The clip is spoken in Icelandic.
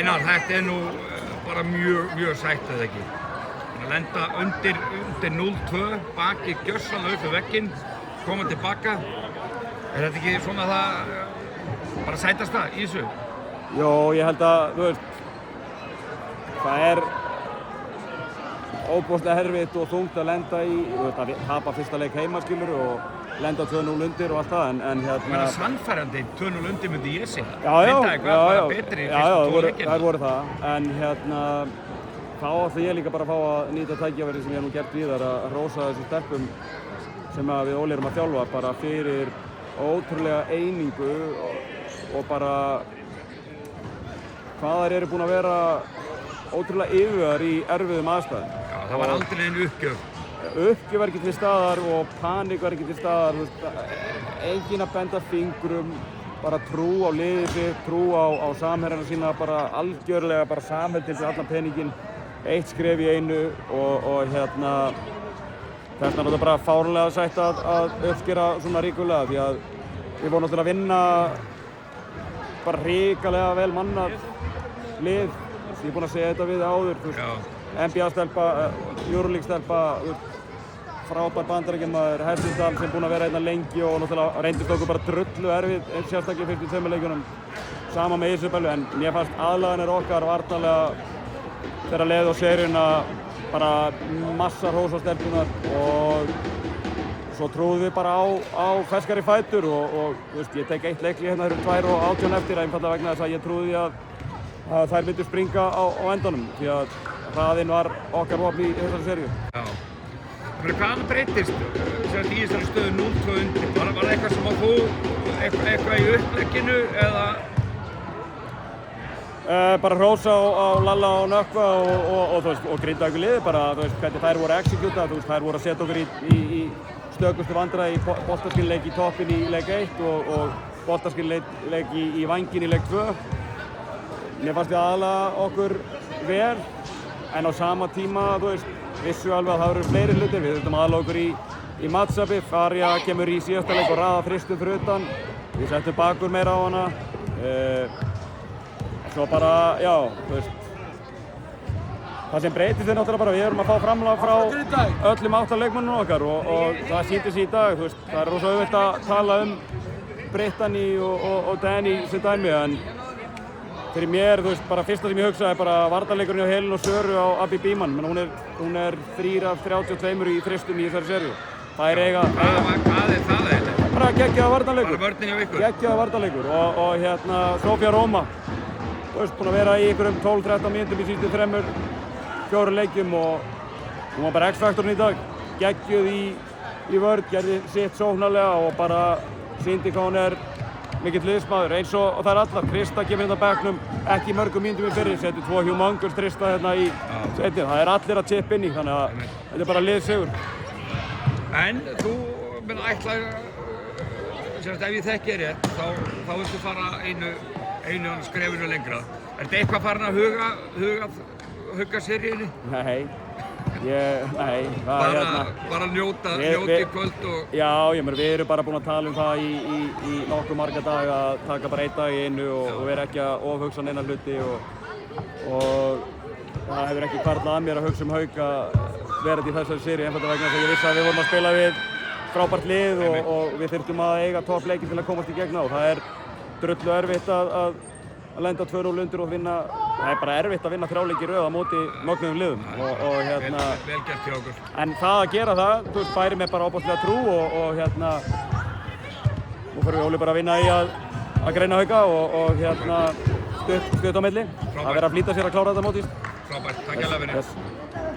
Einar, þetta nú bara mjög sætt eða ekki. Að lenda undir 0-2, bakið gjörsamlega upp við vegginn, koma tilbaka. Þetta ekki svona það bara sætasta í þessu? Jó, ég held að, þú veist, það óbúslega erfitt og þungt að lenda í, þú veist, að tapa fyrsta leik heima, skilur, og lenda 2-0 undir og allt það, en hérna... Það er sannfærandi 2-0 undir myndi ég segja. Já, bara betri í fyrstu 2 leikina. þær voru það, en hérna, þá ætla ég líka bara að fá að nýta tækifæri sem ég hef nú gert víðar að hrósa þessum stelpum sem við Óli erum að þjálfa, bara fyrir ótrúlega einingu og bara hvað þær eru búin að vera ótrúlega yfirvegaðar í erfiðum aðstæðum. Já, það var aldrei einu uppgjöf. Uppgjöf var ekki til staðar og paník var ekki til staðar, enginn að benda fingrum, bara trú á liðið sitt, trú á samherjana sína, bara algjörlega bara samheldin fyrir allan peninginn, eitt skref í einu og hérna þess vegna er þetta bara fáránlega sætt að uppskera svona ríkulega því að við vorum náttúrulega að vinna bara ríkalega vel mannað lið, ég er búinn að segja þetta við áður, þú veist, NBA-stelpa, Euroleague-stelpa, frábær bandaríkjamaður, Hesindal sem búinn að vera hérna lengi og náttúrulega reyndist okkur bara drullu erfið, sérstaklega í fyrstu 2 leikjunum, sama með Isabellu, en mér fannst aðlaganir okkar varnarlega þegar leið á seríuna bara massa hrós á stelpunar og svo trúðum við bara á ferskari fætur og þú veist, ég tek eitt leikli hérna, það eru 2 og 18 eftir, einfallega vegna þess að ég trúði að þær myndu springa á endanum því að hraðinn var okkar vopn í þessari seríu. Já. Hvað breyttist í þessari stöðu 0-2 undir? Var það eitthvað sem að þú, eitthvað í upplegginu eða? Bara hrósa á Lalla og Nökkva og Grindavíkur liðið bara, þú veist, hvernig þær voru að execúta, þú veist, þær voru að setja okkur í stökustu vandræði í boltaskilleik í toppinn í leik 1 og boltaskilleik í vænginn í leik 2. Mér fannst við aðlaga okkur vel, en á sama tíma, þú veist, vissu alveg að það voru fleiri hlutir. Við þurftum aðlaga okkur í matchupi, Farja kemur í síðasta leik og raða fristum fyrir utan. Við settum bakur meira á hana. Svo bara, já, þú veist, það sem breytist náttúrulega bara, við erum að fá framlag frá öllum 8 leikmönnum okkar og það sýndi sig í dag, þú veist, það er rosa auðvelt að tala Brittany og Danny sem dæmi, en fyrir mér, þú veist, bara fyrsta sem ég hugsaði bara varnarleikurinn hjá Helenu og Söru á Abby Beeman, menn hún er 3 af 32 í fristum í þessari seríu. Það er eiga... Hvað er það eiginlega? Bara geggjaða varnarleikur. Bara vörnin hjá ykkur? Geggjaða varnarleikur og hérna Sofía Róma. Þú veist, búin að vera í einhverjum 12-13 mínútum í síðustu 3-4 leikjum og hún var bara X-faktorinn í dag. Geggjuð í vörn, gerði sitt sóknarlega og bara sýndi hvað hún er mikill liðsmaður eins og það er allar. Krista kemur hérna á bekknum, ekki mörgum mínútum í fyrri, setur 2 humongous Trista hérna í setið. Það er allir að chippa inn í, þannig að þetta er bara liðsigur. En þú mun ætla, ef ég þekki þér rétt, þá viltu fara einu skrefinu lengra. Er þetta eitthvað farin að hugga seríunni? Nei. Bara njóta í kvöld og... Já, við erum bara búin að tala það í nokkuð marga daga að taka bara 1 dag í einu og vera ekki að ofhugsa neina hluti og það hefur ekki hvarflað að mér að hugsa Hauk að vera í þessari seríu einfalda vegna þess að ég vissi að við vorum að spila við frábært lið og við þurftum að eiga toppleiki til að komast í gegna og það er drullu erfitt að lenda 2-0 undir og vinna. Það er bara erfitt að vinna 3 leiki í röð á móti mögnuðum liðum og hérna... Vel gert hjá okkur. En það að gera það, þú veist, færi mér bara óbúslega trú og hérna... Nú fyrir við Óli bara að vinna í að greina Hauka og hérna stutt á milli. Það verður að flýta sér að klára þetta mótið. Frábært, takk hérlega fyrir.